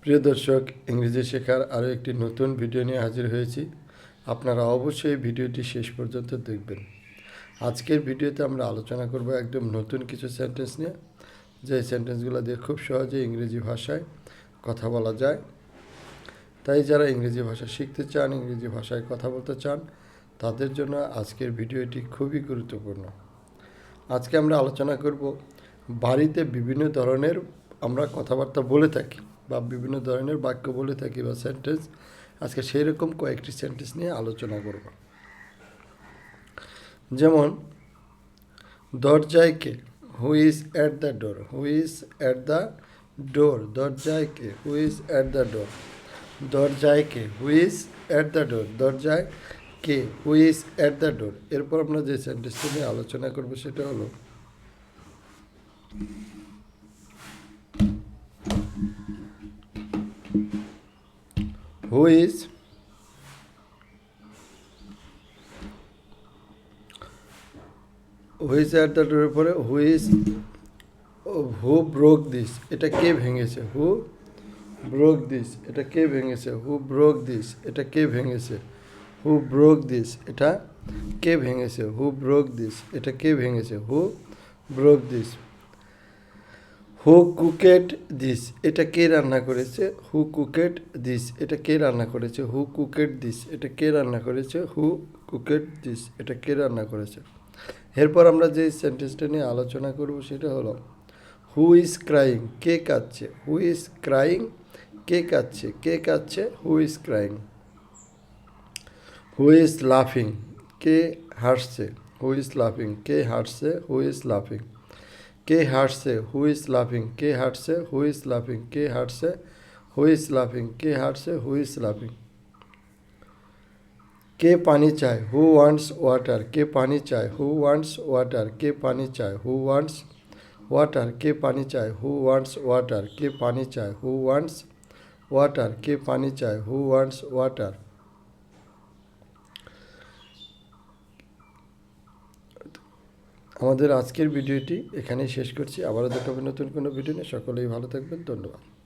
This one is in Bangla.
প্রিয় দর্শক, ইংরেজি শেখার আরও একটি নতুন ভিডিও নিয়ে হাজির হয়েছি। আপনারা অবশ্যই ভিডিওটি শেষ পর্যন্ত দেখবেন। আজকের ভিডিওতে আমরা আলোচনা করব একদম নতুন কিছু সেন্টেন্স নিয়ে, যে সেন্টেন্সগুলো দিয়ে খুব সহজে ইংরেজি ভাষায় কথা বলা যায়। তাই যারা ইংরেজি ভাষা শিখতে চান, ইংরেজি ভাষায় কথা বলতে চান, তাদের জন্য আজকের ভিডিওটি খুবই গুরুত্বপূর্ণ। আজকে আমরা আলোচনা করব বাড়িতে বিভিন্ন ধরনের আমরা কথাবার্তা বলে থাকি বা বিভিন্ন ধরনের বাক্য বলে থাকি বা সেন্টেন্স। আজকে সেই রকম কয়েকটি সেন্টেন্স নিয়ে আলোচনা করব। যেমন দরজায় কে, who is at the door, who is at the door, দরজায় কে, who is at the door, দরজায় কে, who is at the door, দরজায় কে, who is at the door. এরপর আমরা যে সেন্টেন্সটি নিয়ে আলোচনা করব সেটা হলো হু ইজ অ্যাট দ্য ডোরের পরে হু ব্রোক দিস, এটা কে ভেঙেছে, হু ব্রোক দিস, এটা কে ভেঙেছে, হু ব্রোক দিস, এটা কে ভেঙেছে, হু ব্রোক দিস, এটা কে ভেঙেছে, হু ব্রোক দিস, এটা কে ভেঙেছে, who broke this. Who cook it this, এটা কে রান্না করেছে, হু কুকেট দিস, এটা কে রান্না করেছে, হু কুকেট দিস, এটা কে রান্না করেছে, হু কুকেট দিস, এটা কে রান্না করেছে। এরপর আমরা যে সেন্টেন্সটা নিয়ে আলোচনা করব সেটা হলো হু ইজ ক্রাইং, কে কাঁদছে, হু ইজ ক্রাইং, কে কাঁদছে, কে কাঁদছে, who is crying. Who is লাফিং, কে হাসছে, হু ইজ লাফিং, কে হাসছে, হু ইজ লাফিং, কে হাসছে, হু ইজ লাফিং, কে হাসছে, হু ইজ লাফিং, কে হাসছে, হু ইজ লাফিং, কে হাসছে, হু ইজ লাফিং। কে পানি চায়, হু ওয়ান্টস ওয়াটার, কে পানি চায়, হু ওয়ান্টস ওয়াটার, কে পানি চায়, হু ওয়ান্টস ওয়াটার, কে পানি চায়, হু ওয়ান্টস ওয়াটার, কে পানি চায়, হু ওয়ান্টস ওয়াটার, কে পানি চায়, হু ওয়ান্টস ওয়াটার। আমাদের আজকের ভিডিওটি এখানেই শেষ করছি। আবারও দেখাবে নতুন কোনো ভিডিও নিয়ে। সকলেই ভালো থাকবেন। ধন্যবাদ।